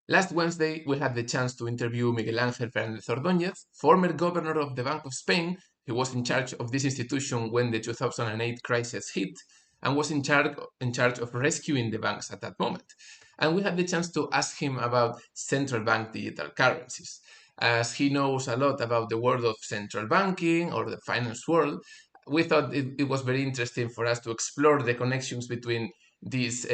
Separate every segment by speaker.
Speaker 1: Last Wednesday, we had the chance to interview Miguel Fernández Ordóñez, former governor of the Bank of Spain. He was in charge of this institution when the 2008 crisis hit and was in charge of rescuing the banks at that moment. And we had the chance to ask him about central bank digital currencies. As he knows a lot about the world of central banking or the finance world, we thought it was very interesting for us to explore the connections between these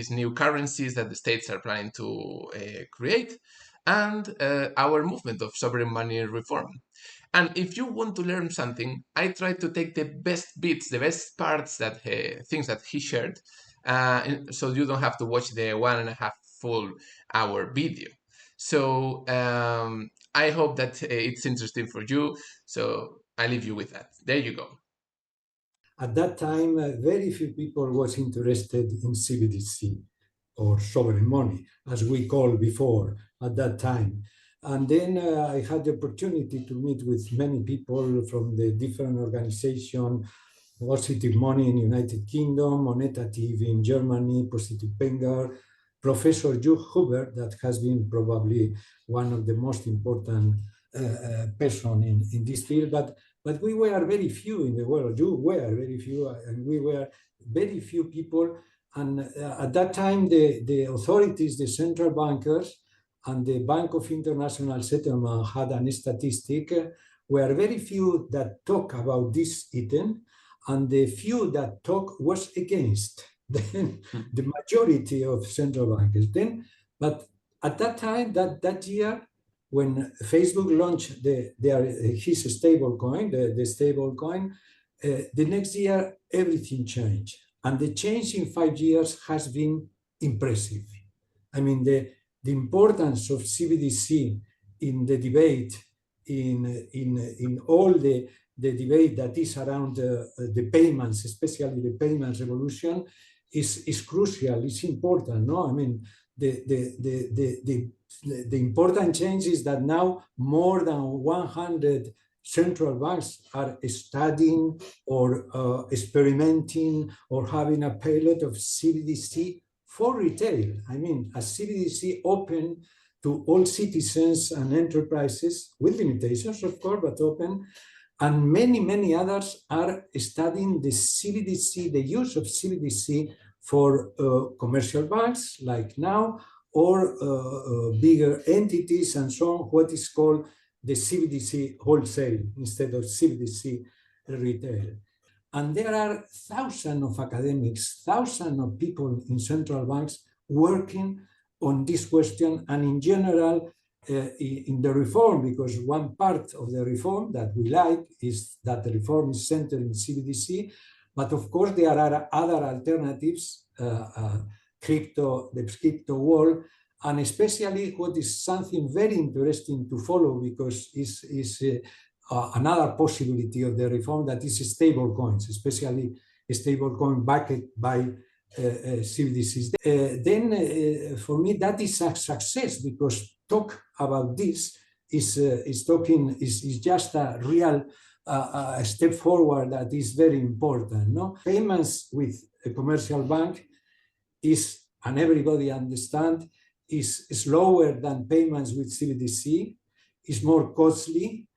Speaker 1: new currencies that the states are planning to create and our movement of sovereign money reform. And if you want to learn something, I try to take the best bits, the best parts, that things that he shared, so you don't have to watch the 1.5 full hour video. So I hope that it's interesting for you. So I leave you with that. There you go.
Speaker 2: At that time, very few people was interested in CBDC or sovereign money, as we called before at that time. And then I had the opportunity to meet with many people from the different organizations, Positive Money in United Kingdom, Monetative in Germany, Positive Pengar, Professor Hugh Huber, that has been probably one of the most important person in this field, but we were very few in the world. You were very few, and we were very few people. And at that time, the authorities, the central bankers, and the Bank of International Settlement had a statistic where very few that talk about this item, and the few that talk was against then the majority of central bankers. But at that time, that year, when Facebook launched his stable coin, the stable coin, the next year, everything changed. And the change in 5 years has been impressive. I mean, the importance of CBDC in the debate, in all the debate that is around the payments, especially the payments revolution, is crucial, it's important, no? I mean, the important change is that now more than 100 central banks are studying or experimenting or having a pilot of CBDC for retail. I mean, a CBDC open to all citizens and enterprises with limitations, of course, but open. And many others are studying the CBDC, the use of CBDC for commercial banks like now, or bigger entities and so on, what is called the CBDC wholesale instead of CBDC retail. And there are thousands of academics, thousands of people in central banks working on this question, and in general, in the reform, because one part of the reform that we like is that the reform is centered in CBDC, but of course there are other alternatives, the crypto world, and especially what is something very interesting to follow, because is another possibility of the reform, that is stable coins, especially stable coin backed by CBDCs. Then for me that is a success, because talk about this is just a real step forward that is very important. No, payments with a commercial bank is, and everybody understand, is slower than payments with CBDC, is more costly,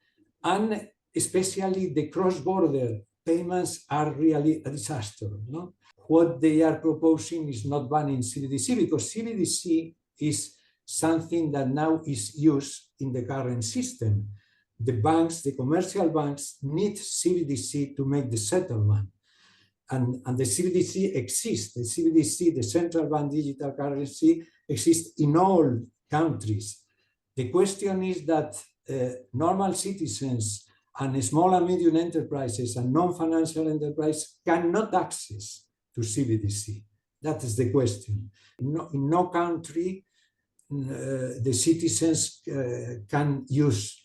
Speaker 2: and especially the cross-border payments are really a disaster. No, what they are proposing is not banning CBDC, because CBDC is something that now is used in the current system. The banks, the commercial banks, need CBDC to make the settlement. And the CBDC exists. The CBDC, the central bank digital currency, exists in all countries. The question is that normal citizens and small and medium enterprises and non-financial enterprises cannot access to CBDC. That is the question. In no country the citizens can use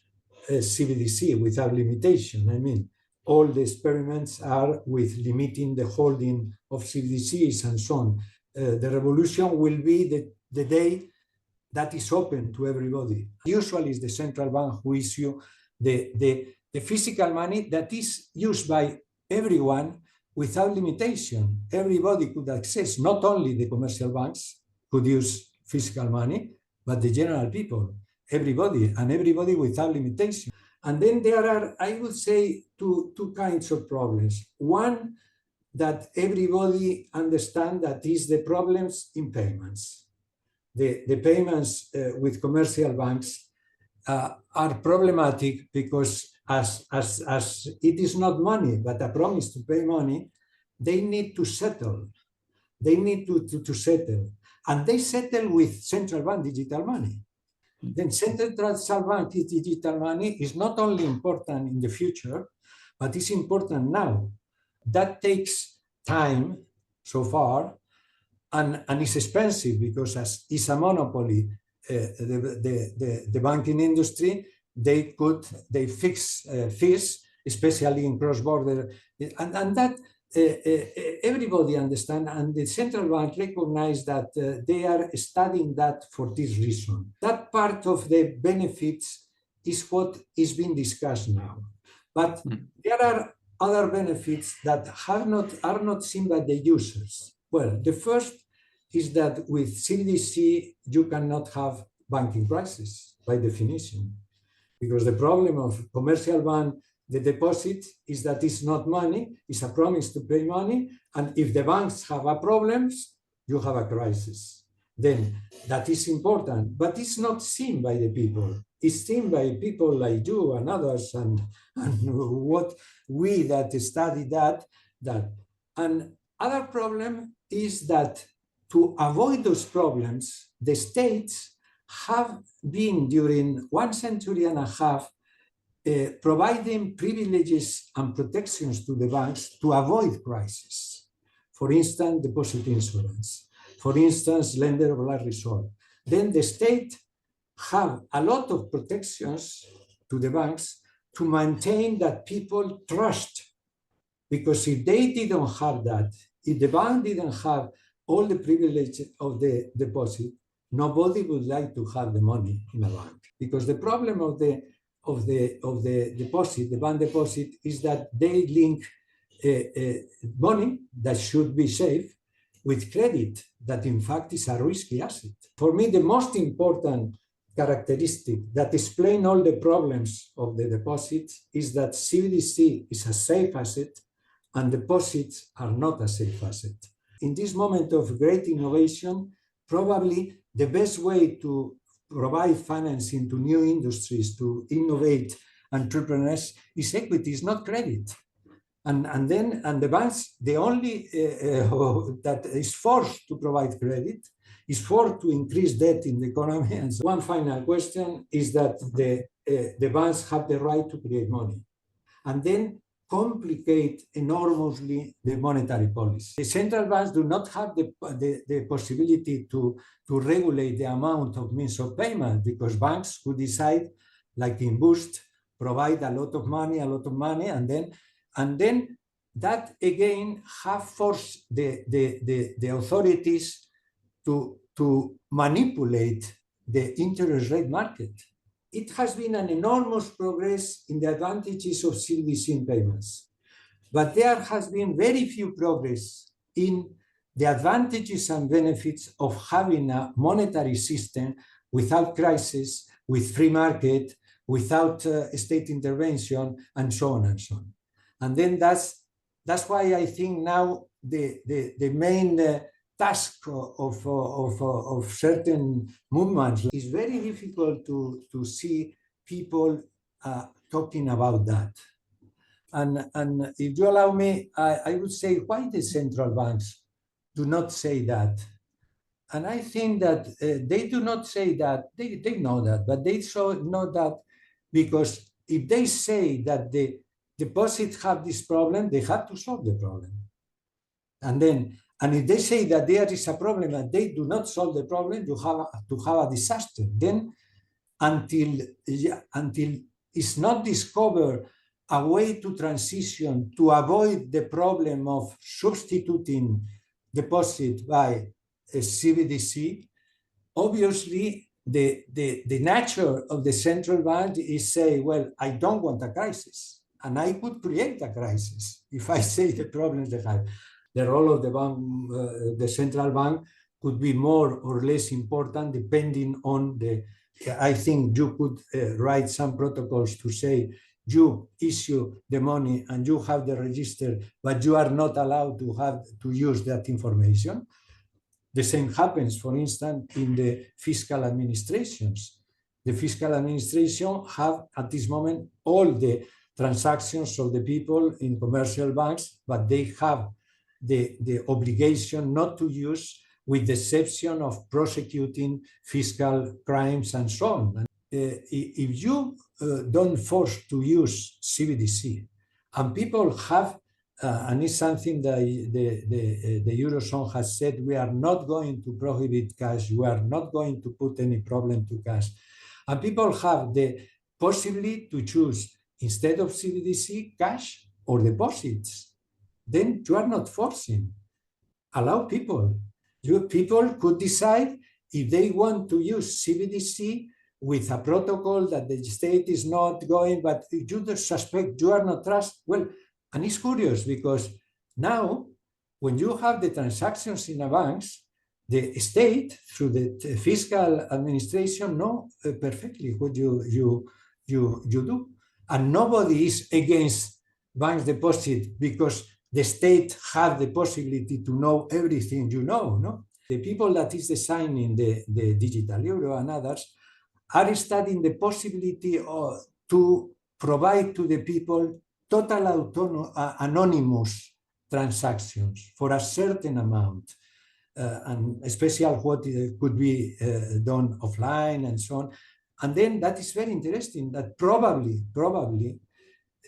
Speaker 2: CBDC without limitation. I mean, all the experiments are with limiting the holding of CBDCs and so on. The revolution will be the day that is open to everybody. Usually it's the central bank who issue the physical money that is used by everyone without limitation. Everybody could access, not only the commercial banks could use physical money, but the general people, everybody without limitation. And then there are, I would say, two kinds of problems. One, that everybody understands that is the problems in payments. The payments with commercial banks are problematic because as it is not money, but a promise to pay money, they need to settle. They need to settle. And they settle with central bank digital money. Then central bank digital money is not only important in the future, but it's important now. That takes time so far, and it's expensive because as it's a monopoly, the banking industry, they fix fees, especially in cross-border, and that everybody understands, and the central bank recognize that they are studying that for this reason. That part of the benefits is what is being discussed now. But there are other benefits that are not seen by the users. Well, the first is that with CBDC, you cannot have banking crisis by definition, because the problem of commercial bank, the deposit, is that it's not money, it's a promise to pay money, and if the banks have a problems, you have a crisis. Then that is important, but it's not seen by the people. It's seen by people like you and others, and what we that study that. And other problem is that to avoid those problems, the states have been during 1.5 centuries providing privileges and protections to the banks to avoid crisis. For instance, deposit insurance. For instance, lender of last resort. Then the state have a lot of protections to the banks to maintain that people trust. Because if they didn't have that, if the bank didn't have all the privilege of the deposit, nobody would like to have the money in a bank. Because the problem of the deposit, the bank deposit, is that they link money that should be safe with credit that in fact is a risky asset. For me, the most important characteristic that explains all the problems of the deposit is that CBDC is a safe asset and deposits are not a safe asset. In this moment of great innovation, probably the best way to provide financing to new industries, to innovate entrepreneurs, is equity, is not credit. And the banks, the only that is forced to provide credit is forced to increase debt in the economy. And so one final question is that the banks have the right to create money and then complicate enormously the monetary policy. The central banks do not have the possibility to regulate the amount of means of payment, because banks could decide, like in Boost, provide a lot of money, and then that again have forced the authorities to manipulate the interest rate market. It has been an enormous progress in the advantages of CBDC in payments, but there has been very few progress in the advantages and benefits of having a monetary system without crisis, with free market, without state intervention, and so on and so on. And then that's why I think now the main task of certain movements is very difficult to see people talking about that. And if you allow me, I would say, why the central banks do not say that? And I think that they do not say that, they know that, but they know that because if they say that the deposits have this problem, they have to solve the problem. And if they say that there is a problem and they do not solve the problem, you have to have a disaster. Then until it's not discovered a way to transition to avoid the problem of substituting deposit by a CBDC, obviously the nature of the central bank is say, well, I don't want a crisis. And I could create a crisis if I say the problems they have. The role of the bank, the central bank, could be more or less important depending on the, I think you could write some protocols to say you issue the money and you have the register, but you are not allowed to use that information. The same happens, for instance, in the fiscal administrations. The fiscal administration have at this moment all the transactions of the people in commercial banks, but they have the obligation not to use, with the exception of prosecuting fiscal crimes and so on. And, if you don't force to use CBDC, and people have, and it's something that the Eurozone has said, we are not going to prohibit cash, we are not going to put any problem to cash. And people have the possibility to choose, instead of CBDC, cash or deposits. Then you are not forcing. Allow people. People could decide if they want to use CBDC with a protocol that the state is not going, but you suspect, you are not trust. Well, and it's curious because now, when you have the transactions in a banks, the state, through the fiscal administration, know perfectly what you do. And nobody is against bank deposit because the state have the possibility to know everything you know, no? The people that is designing the digital euro and others are studying the possibility to provide to the people total anonymous transactions for a certain amount, and especially what could be done offline and so on. And then that is very interesting, that probably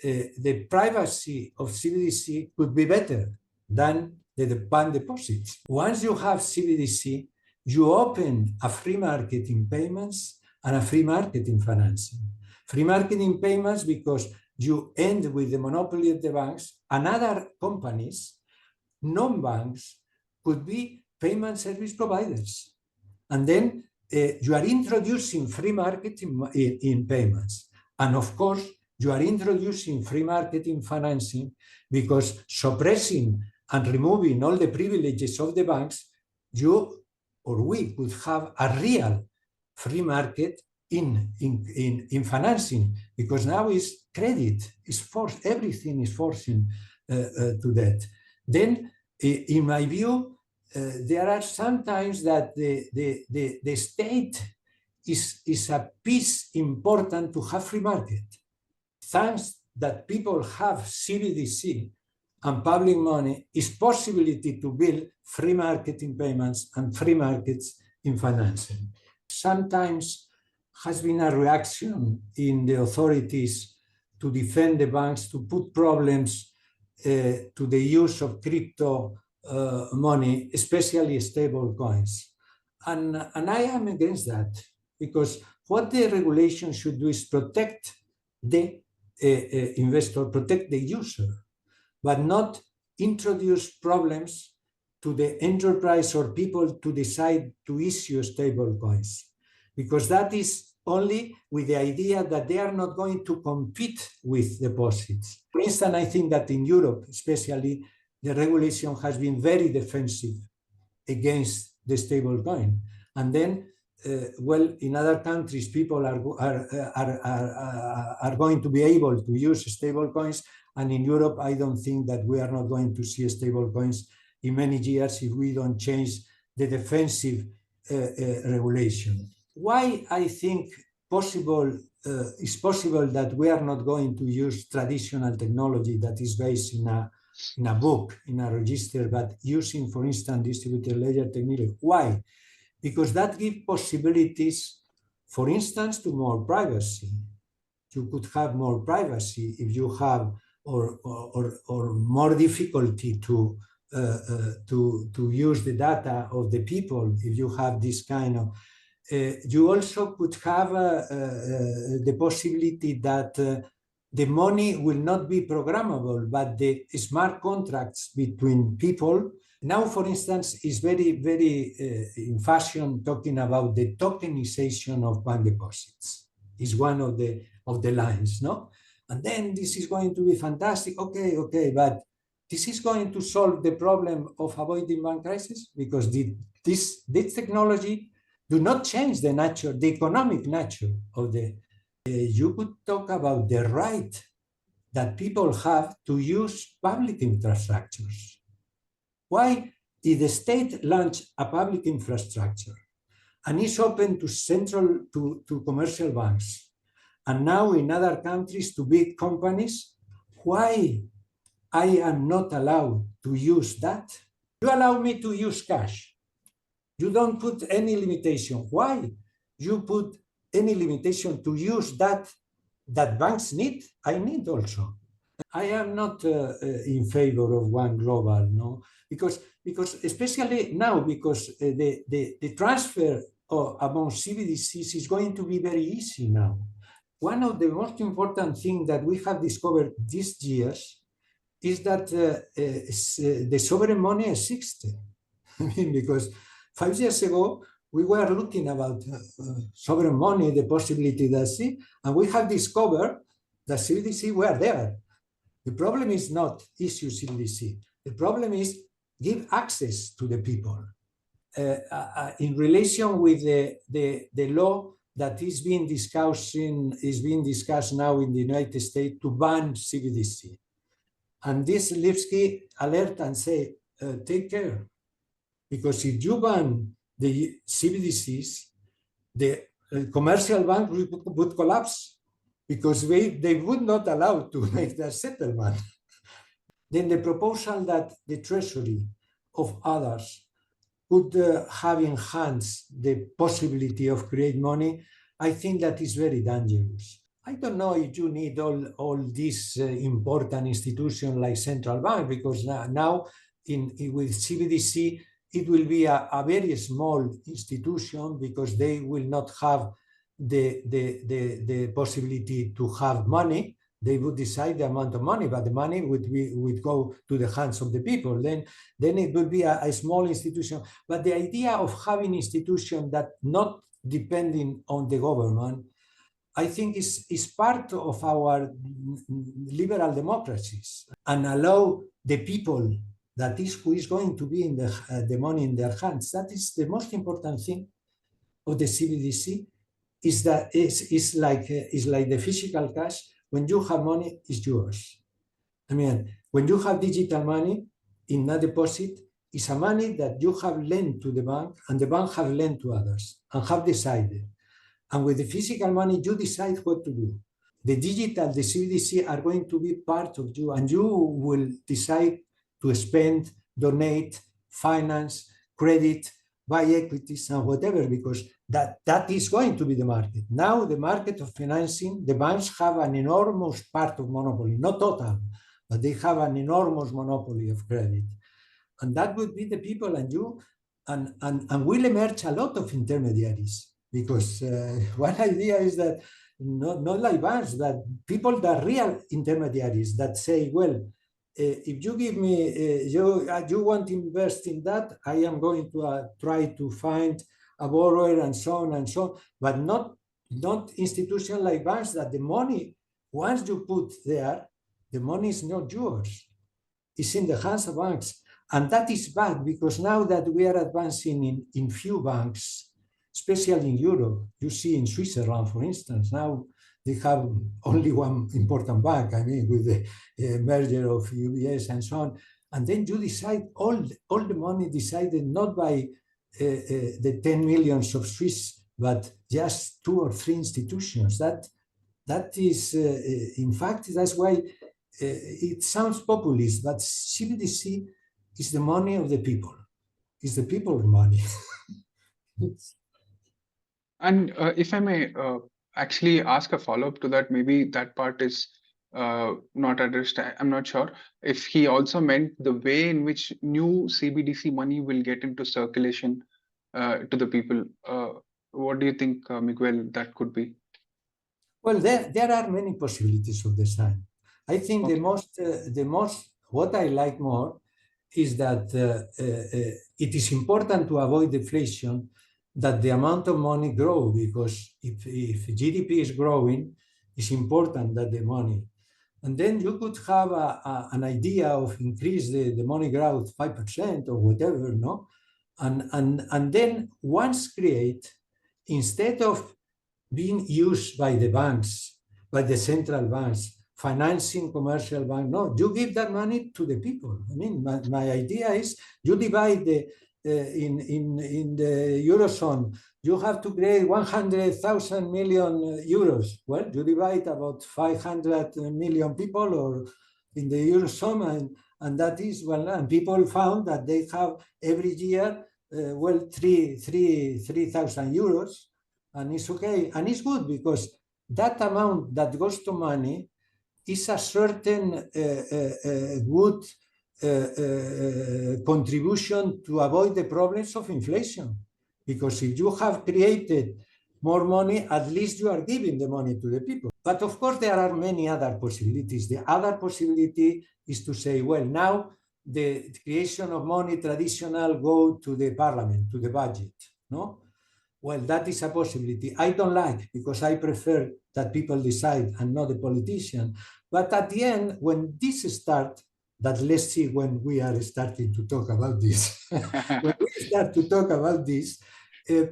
Speaker 2: the privacy of CBDC could be better than the bank deposits. Once you have CBDC, you open a free market in payments and a free market in financing. Free market in payments because you end with the monopoly of the banks, and other companies, non-banks, could be payment service providers. And then you are introducing free market in payments. And of course, you are introducing free market in financing because suppressing and removing all the privileges of the banks, you or we could have a real free market in financing, because now is credit, is forced, everything is forcing to that. Then, in my view, there are sometimes that the state is a piece important to have free market. Thanks that people have CBDC and public money, is possibility to build free market in payments and free markets in financing. Sometimes has been a reaction in the authorities to defend the banks, to put problems to the use of crypto money, especially stable coins. And I am against that, because what the regulation should do is protect the investor, protect the user, but not introduce problems to the enterprise or people to decide to issue stable coins, because that is only with the idea that they are not going to compete with deposits. For instance, I think that in Europe, especially, the regulation has been very defensive against the stable coin. And then, well, in other countries, people are going to be able to use stable coins. And in Europe, I don't think that we are not going to see stable coins in many years if we don't change the defensive regulation. Why I think it's possible that we are not going to use traditional technology that is based in a book, in a register, but using, for instance, distributed ledger technique. Why? Because that gives possibilities, for instance, to more privacy. You could have more privacy if you have, or more difficulty to use the data of the people if you have this kind of. You also could have the possibility that the money will not be programmable, but the smart contracts between people. Now, for instance, is very, very in fashion talking about the tokenization of bank deposits. Is one of the lines, no? And then this is going to be fantastic. Okay, but this is going to solve the problem of avoiding bank crisis, because this technology do not change the nature, the economic nature of the. You could talk about the right that people have to use public infrastructures. Why, if the state launched a public infrastructure and is open to commercial banks, and now in other countries to big companies, why I am not allowed to use that? You allow me to use cash. You don't put any limitation. Why you put any limitation to use that banks need? I need also. I am not in favor of one global, no, because especially now, because the transfer among CBDCs is going to be very easy now. One of the most important things that we have discovered these years is that the sovereign money exists. I mean, because 5 years ago, we were looking about sovereign money, the possibility that see, and we have discovered that CBDC were there. The problem is not issue CBDC. The problem is give access to the people. In relation with the law that is being discussed now in the United States to ban CBDC. And this Lipsky alert and say, take care. Because if you ban the CBDCs, the commercial bank would collapse because they would not allow to make their settlement. Then the proposal that the Treasury of others could have enhanced the possibility of create money, I think that is very dangerous. I don't know if you need all these important institutions like central bank, because now with CBDC, it will be a very small institution because they will not have the possibility to have money. They would decide the amount of money, but the money would go to the hands of the people. Then it will be a small institution. But the idea of having institution that not depending on the government, I think is part of our liberal democracies, and allow the people that is who is going to be in the money in their hands. That is the most important thing of the CBDC. Is that is like the physical cash. When you have money, it's yours. I mean, when you have digital money in a deposit, it's a money that you have lent to the bank, and the bank have lent to others and have decided. And with the physical money, you decide what to do. The digital, the CBDC are going to be part of you, and you will decide to spend, donate, finance, credit, buy equities, and whatever, because that is going to be the market. Now, the market of financing, the banks have an enormous part of monopoly, not total, but they have an enormous monopoly of credit. And that would be the people and you, and will emerge a lot of intermediaries. Because one idea is that not like banks, but people that are real intermediaries that say, well, if you give me, you want to invest in that, I am going to try to find a borrower and so on and so on, but not institutions like banks that the money, once you put there, the money is not yours. It's in the hands of banks. And that is bad, because now that we are advancing in few banks, especially in Europe, you see in Switzerland, for instance, now they have only one important bank, I mean, with the merger of UBS and so on. And then you decide all the money decided not by the 10 millions of Swiss, but just 2 or 3 institutions. That is, in fact, that's why it sounds populist, but CBDC is the money of the people. It's the people's money.
Speaker 3: And if I may actually ask a follow-up to that, maybe that part is not addressed. I'm not sure if he also meant the way in which new CBDC money will get into circulation to the people. What do you think, Miguel, that could be? Well,
Speaker 2: there are many possibilities of design. I think the most what I like more is that it is important to avoid deflation, that the amount of money grow, because if GDP is growing, it's important that the money. And then you could have an idea of increase the money growth 5% or whatever, no? And then once create, instead of being used by the banks, by the central banks, financing commercial banks, no, you give that money to the people. I mean, my idea is you divide the, in the Eurozone, you have to create 100,000 million euros. Well, you divide about 500 million people or in the Eurozone, and that is, well, and people found that they have every year, well, 3,000 euros, and it's okay. And it's good because that amount that goes to money is a certain good contribution to avoid the problems of inflation. Because if you have created more money, at least you are giving the money to the people. But of course, there are many other possibilities. The other possibility is to say, well, now the creation of money traditional go to the parliament, to the budget, no? Well, that is a possibility. I don't like, because I prefer that people decide and not the politician. But at the end, when this starts, that let's see when we are starting to talk about this. When we start to talk about this,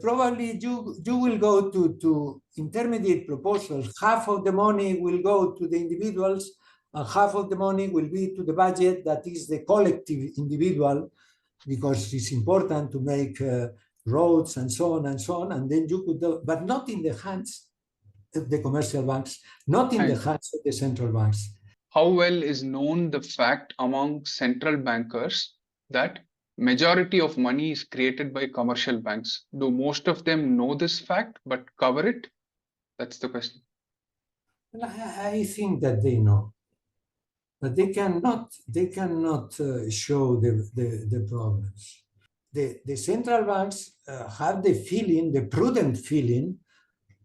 Speaker 2: probably you will go to intermediate proposals. Half of the money will go to the individuals, and half of the money will be to the budget, that is the collective individual, because it's important to make roads and so on, and then you could do, but not in the hands of the commercial banks, not in the hands of the central banks.
Speaker 3: How well is known the fact among central bankers that majority of money is created by commercial banks? Do most of them know this fact but cover it? That's the question.
Speaker 2: Well, I think that they know, but they cannot show the problems. The central banks have the feeling, the prudent feeling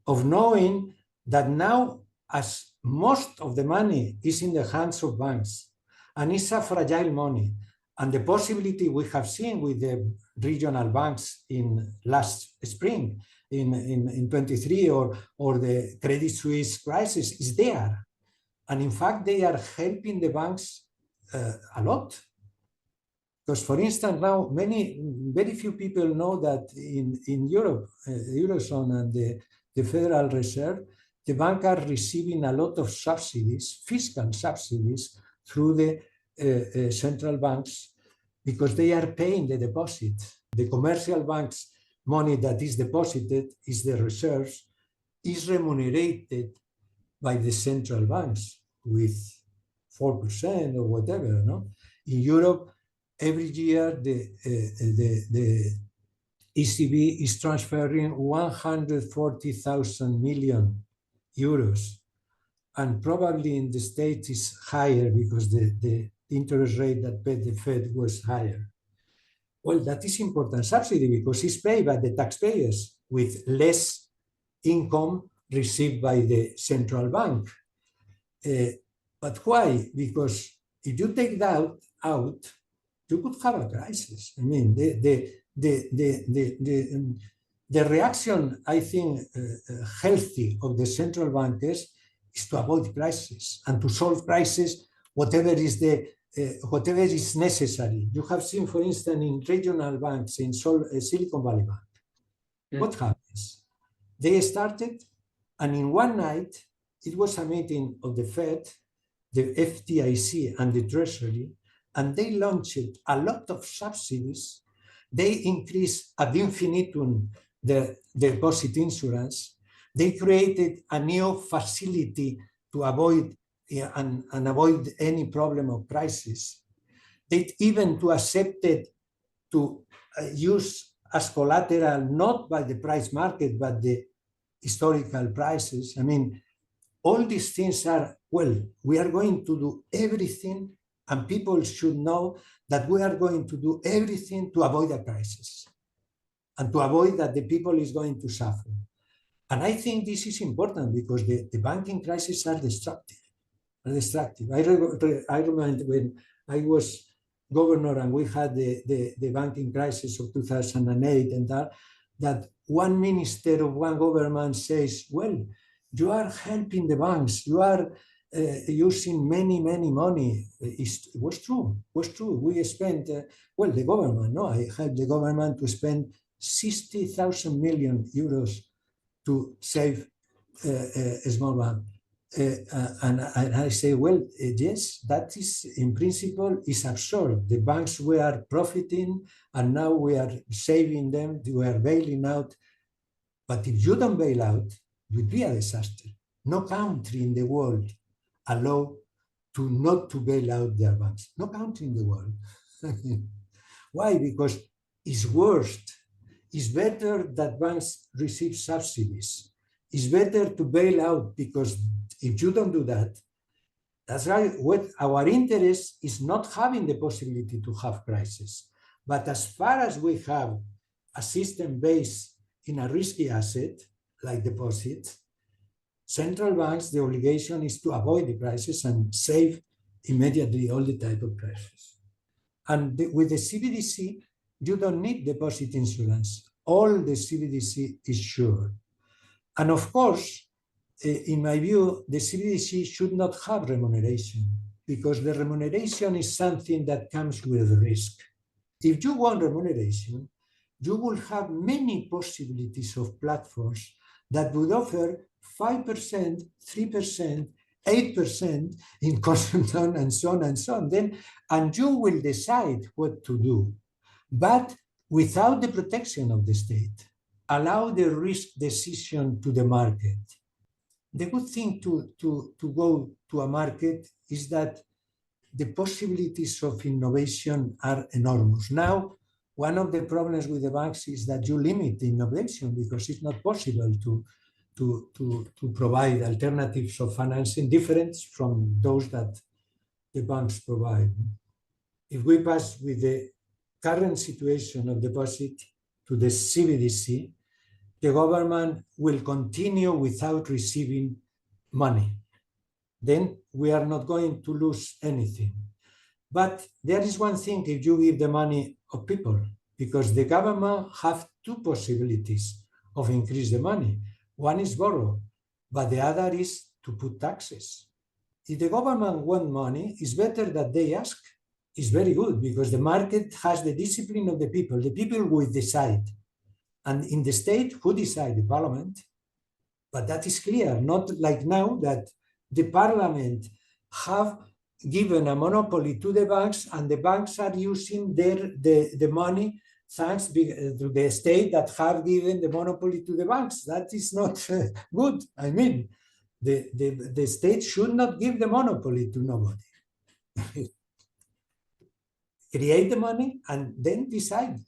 Speaker 2: of knowing that now, as most of the money is in the hands of banks, and it's a fragile money, and the possibility we have seen with the regional banks in last spring, in 23, or the Credit Suisse crisis is there. And in fact, they are helping the banks a lot. Because, for instance, now very few people know that in Europe, Eurozone and the Federal Reserve, the banks are receiving a lot of subsidies, fiscal subsidies, through the central banks, because they are paying the deposit. The commercial banks' money that is deposited, is the reserves, is remunerated by the central banks with 4% or whatever. No? In Europe, every year the ECB is transferring 140,000 million euros, and probably in the States is higher because the interest rate that paid the Fed was higher. Well, that is important subsidy because it's paid by the taxpayers with less income received by the central bank. But why? Because if you take that out, you could have a crisis. I mean, the reaction, I think, healthy of the central bankers is to avoid crisis and to solve crisis, whatever is necessary. You have seen, for instance, in regional banks in Silicon Valley Bank, what happens? They started, and in one night, it was a meeting of the Fed, the FDIC, and the Treasury, and they launched a lot of subsidies. They increased ad infinitum the deposit insurance. They created a new facility to avoid and avoid any problem of prices. They even to accepted to use as collateral not by the price market but the historical prices. I mean, all these things are, well, we are going to do everything, and people should know that we are going to do everything to avoid a crisis and to avoid that the people is going to suffer. And I think this is important because the banking crises are destructive. I remember when I was governor and we had the banking crisis of 2008 and that one minister of one government says, well, you are helping the banks, you are using many money. Was true. We spent, well, the government, no, I helped the government to spend 60,000 million euros to save a small bank. And I say, well, yes, that is, in principle, is absurd. The banks were profiting, and now we are saving them, we are bailing out. But if you don't bail out, it would be a disaster. No country in the world allow to not to bail out their banks. No country in the world. Why? Because it's worse. It's better that banks receive subsidies. It's better to bail out, because if you don't do that, that's right. What our interest is not having the possibility to have crisis. But as far as we have a system based in a risky asset, like deposits, central banks, the obligation is to avoid the crisis and save immediately all the type of crisis. And with the CBDC, you don't need deposit insurance. All the CBDC is sure. And of course, in my view, the CBDC should not have remuneration, because the remuneration is something that comes with risk. If you want remuneration, you will have many possibilities of platforms that would offer 5%, 3%, 8% in constant and so on and so on. And you will decide what to do, but without the protection of the state. Allow the risk decision to the market. The good thing to go to a market is that the possibilities of innovation are enormous. Now, one of the problems with the banks is that you limit the innovation, because it's not possible to provide alternatives of financing different from those that the banks provide. If we pass with the current situation of deposit to the CBDC, the government will continue without receiving money. Then we are not going to lose anything. But there is one thing if you give the money of people, because the government have two possibilities of increase the money. One is borrow, but the other is to put taxes. If the government want money, it's better that they ask. It's very good, because the market has the discipline of the people. The people will decide. And in the state, who decide? The parliament. But that is clear, not like now that the parliament have given a monopoly to the banks, and the banks are using the money thanks to the state that have given the monopoly to the banks. That is not good. I mean, the state should not give the monopoly to nobody. Create the money and then decide